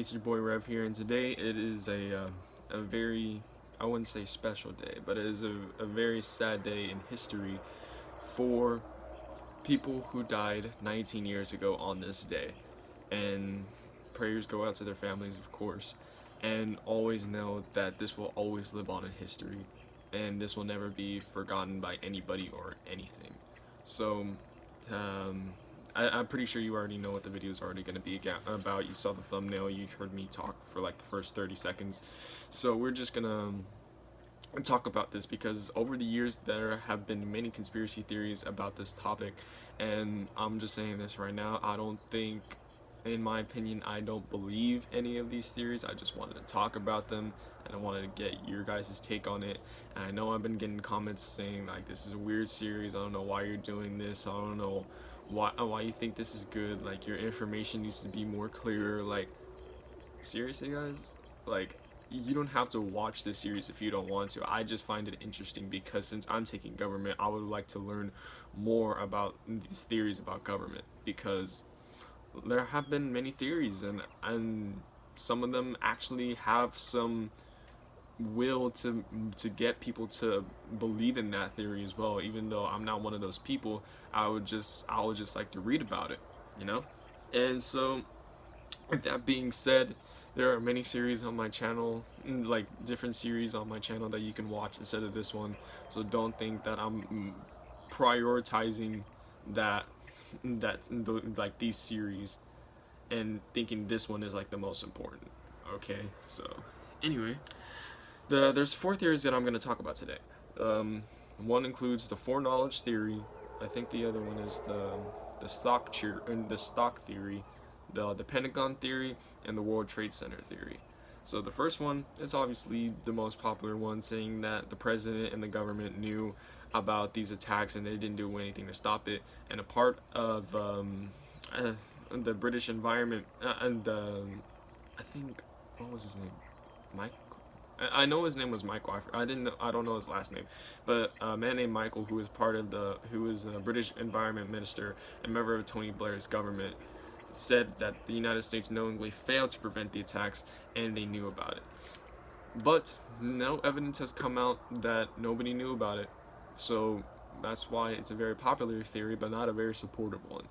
it's your boy Rev here, and today it is a very, I wouldn't say special day, but it is a very sad day in history for people who died 19 years ago on this day. And prayers go out to their families, of course, and always know that this will always live on in history, and this will never be forgotten by anybody or anything. So, um, I'm pretty sure you already know what the video is already going to be about. You saw the thumbnail, you heard me talk for like the first 30 seconds. So we're just going to talk about this because over the years there have been many conspiracy theories about this topic, and I'm just saying this right now. I don't think, in my opinion, I don't believe any of these theories. I just wanted to talk about them, and I wanted to get your guys' take on it. And I know I've been getting comments saying like, this is a weird series, I don't know why you're doing this, I don't know why you think this is good, like your information needs to be more clear. Like, seriously guys, like, you don't have to watch this series if you don't want to. I just find it interesting because since I'm taking government, I would like to learn more about these theories about government, because there have been many theories, and some of them actually have some will to get people to believe in that theory as well. Even though I'm not one of those people, I would just like to read about it, you know. And so, with that being said, there are many series on my channel, like different series on my channel that you can watch instead of this one. So don't think that I'm prioritizing that like these series and thinking this one is like the most important. Okay, so anyway, there's four theories that I'm going to talk about today. One includes the foreknowledge theory. I think the other one is the stock theory, the Pentagon theory, and the World Trade Center theory. So the first one, it's obviously the most popular one, saying that the president and the government knew about these attacks and they didn't do anything to stop it. And a part of the British environment and I think, what was his name, Mike. I know his name was Michael. I don't know his last name, but a man named Michael, who was a British environment minister and member of Tony Blair's government, said that the United States knowingly failed to prevent the attacks and they knew about it. But no evidence has come out that nobody knew about it. So that's why it's a very popular theory, but not a very supportive one.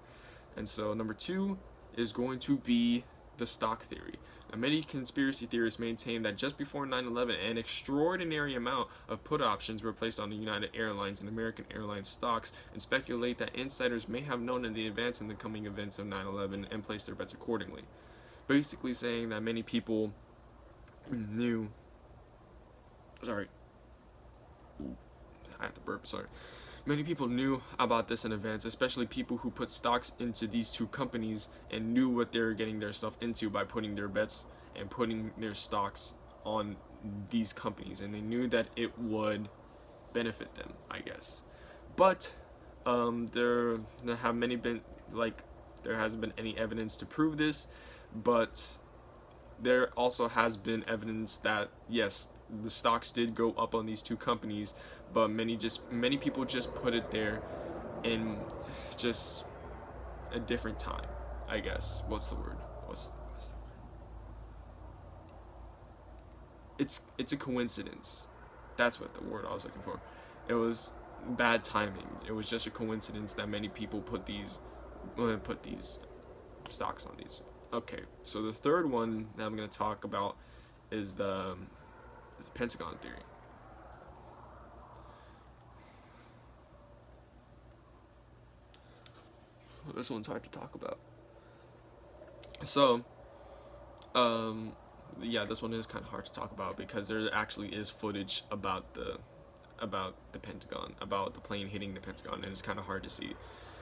And so number two is going to be the stock theory. Now, many conspiracy theorists maintain that just before 9/11, an extraordinary amount of put options were placed on the United Airlines and American Airlines stocks, and speculate that insiders may have known in the advance in the coming events of 9/11 and placed their bets accordingly. Basically saying that many people knew. Sorry. I have to burp, sorry. Many people knew about this in advance, especially people who put stocks into these two companies and knew what they were getting themselves into by putting their bets and putting their stocks on these companies, and they knew that it would benefit them, I guess. But there have many been, like, there hasn't been any evidence to prove this, but there also has been evidence that yes, the stocks did go up on these two companies, but many people just put it there in just a different time, I guess. What's the word? What's the word? It's a coincidence. That's what the word I was looking for. It was bad timing. It was just a coincidence that many people put these stocks on these. Okay, so the third one that I'm going to talk about is the Pentagon theory. This one's hard to talk about. So, yeah, this one is kind of hard to talk about because there actually is footage about the Pentagon, about the plane hitting the Pentagon, and it's kind of hard to see.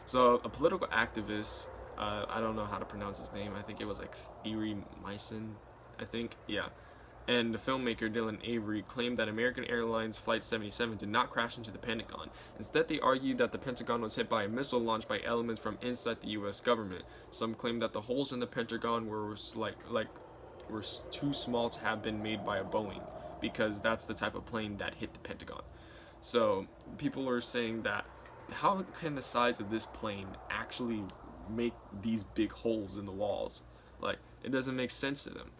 So, a political activist, I don't know how to pronounce his name. I think it was like Thierry Meisen, I think, yeah. And the filmmaker Dylan Avery claimed that American Airlines Flight 77 did not crash into the Pentagon. Instead, they argued that the Pentagon was hit by a missile launched by elements from inside the U.S. government. Some claimed that the holes in the Pentagon were too small to have been made by a Boeing, because that's the type of plane that hit the Pentagon. So people are saying that, how can the size of this plane actually make these big holes in the walls? Like, it doesn't make sense to them.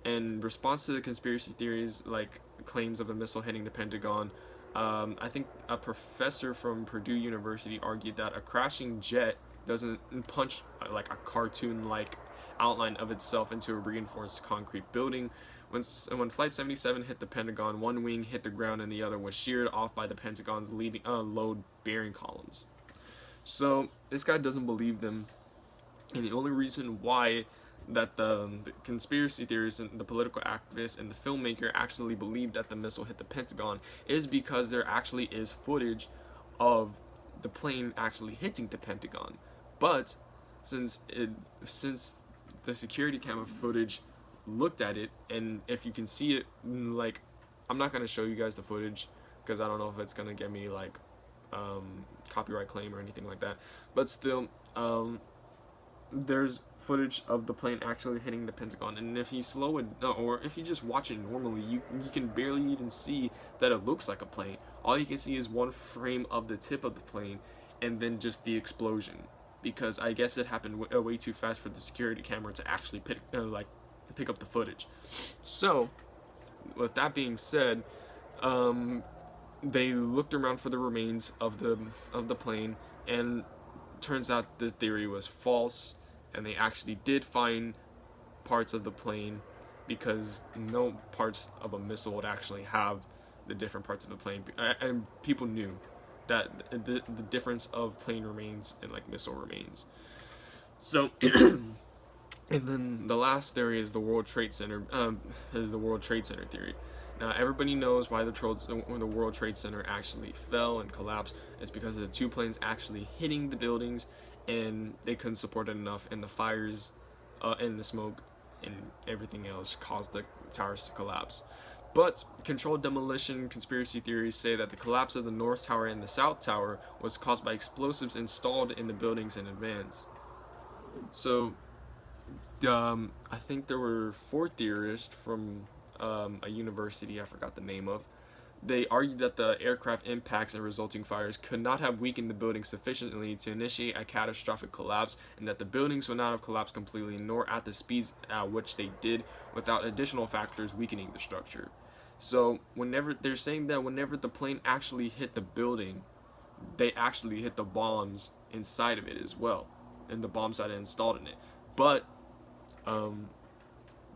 In response to the conspiracy theories, like claims of a missile hitting the Pentagon, I think a professor from Purdue University argued that a crashing jet doesn't punch like a cartoon-like outline of itself into a reinforced concrete building. When Flight 77 hit the Pentagon, one wing hit the ground and the other was sheared off by the Pentagon's leading load-bearing columns. So this guy doesn't believe them, and the only reason why that the conspiracy theorists and the political activists and the filmmaker actually believe that the missile hit the Pentagon is because there actually is footage of the plane actually hitting the Pentagon. But since the security camera footage looked at it, and if you can see it, like, I'm not going to show you guys the footage because I don't know if it's going to get me like copyright claim or anything like that, but still, there's footage of the plane actually hitting the Pentagon, and if you slow it, or if you just watch it normally, you can barely even see that it looks like a plane. All you can see is one frame of the tip of the plane, and then just the explosion, because I guess it happened way too fast for the security camera to actually pick up the footage. So, with that being said, they looked around for the remains of the plane, and turns out the theory was false, and they actually did find parts of the plane, because no parts of a missile would actually have the different parts of the plane, and people knew that the difference of plane remains and like missile remains. So and then the last theory is the World Trade Center theory. Now, everybody knows why the World Trade Center actually fell and collapsed. It's because of the two planes actually hitting the buildings, and they couldn't support it enough, and the fires and the smoke and everything else caused the towers to collapse. But controlled demolition conspiracy theories say that the collapse of the North Tower and the South Tower was caused by explosives installed in the buildings in advance. So, I think there were 4 theorists from a university I forgot the name of. They argued that the aircraft impacts and resulting fires could not have weakened the building sufficiently to initiate a catastrophic collapse, and that the buildings would not have collapsed completely, nor at the speeds at which they did, without additional factors weakening the structure. So they're saying that whenever the plane actually hit the building, they actually hit the bombs inside of it as well, and the bombs that are installed in it. But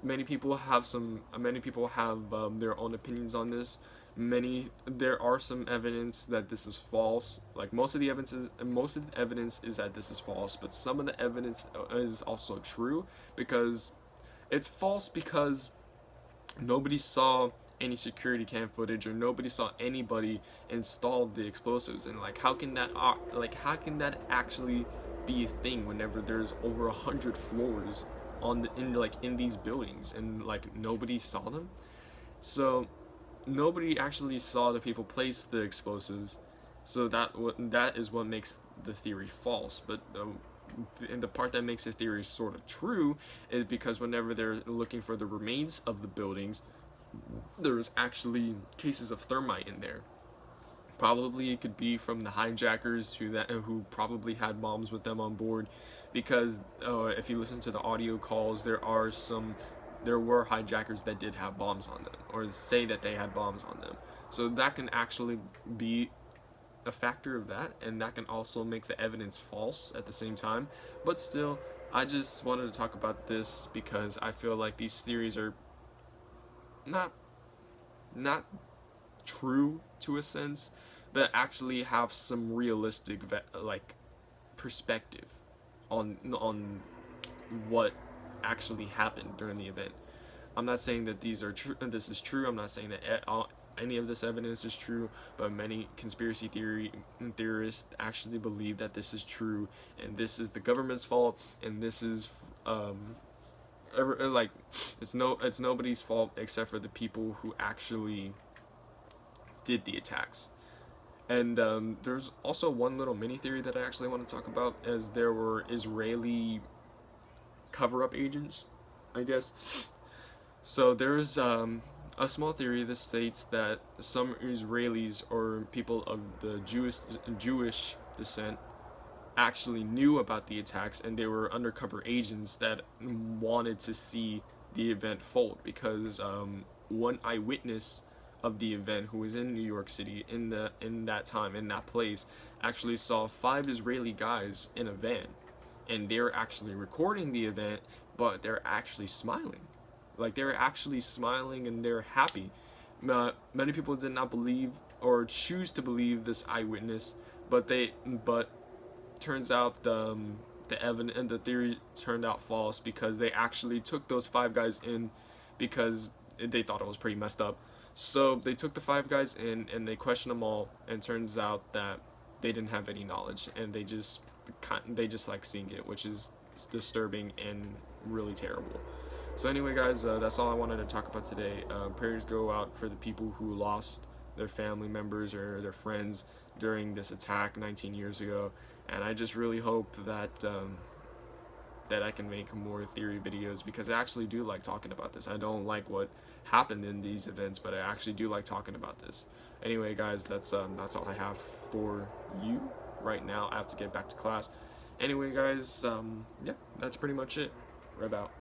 many people have their own opinions on this. There are some evidence that this is false. Like most of the evidence is that this is false, but some of the evidence is also true, because it's false because nobody saw any security cam footage, or nobody saw anybody install the explosives, and how can that actually be a thing whenever there's over 100 floors in these buildings, and nobody saw them? So nobody actually saw the people place the explosives, so that is what makes the theory false. But and the part that makes the theory sort of true is because whenever they're looking for the remains of the buildings, there's actually cases of thermite in there. Probably it could be from the hijackers who probably had bombs with them on board, because if you listen to the audio calls, there were hijackers that did have bombs on them, or say that they had bombs on them. So that can actually be a factor of that, and that can also make the evidence false at the same time. But still, I just wanted to talk about this because I feel like these theories are not true to a sense, but actually have some realistic perspective on what actually happened during the event. I'm not saying that this is true. I'm not saying that any of this evidence is true, but many conspiracy theorists actually believe that this is true, and this is the government's fault, and this is it's nobody's fault except for the people who actually did the attacks. And there's also one little mini theory that I actually want to talk about, as there were Israeli cover-up agents, I guess. So there's a small theory that states that some Israelis, or people of the Jewish descent, actually knew about the attacks, and they were undercover agents that wanted to see the event fold, because one eyewitness of the event, who was in New York City in that time, in that place, actually saw 5 Israeli guys in a van, and they're actually recording the event, but they're actually smiling. Like, they're actually smiling and they're happy. Many people did not believe or choose to believe this eyewitness, but turns out the evidence and the theory turned out false, because they actually took those 5 guys in because they thought it was pretty messed up. So they took the 5 guys in and they questioned them all, and turns out that they didn't have any knowledge, and they just like seeing it, which is disturbing and really terrible. So anyway, guys, that's all I wanted to talk about today. Prayers go out for the people who lost their family members or their friends during this attack 19 years ago, and I just really hope that I can make more theory videos, because I actually do like talking about this. I don't like what happened in these events, but I actually do like talking about this. Anyway, guys, that's all I have for you right now. I have to get back to class. Anyway, guys, yeah, that's pretty much it. We're about.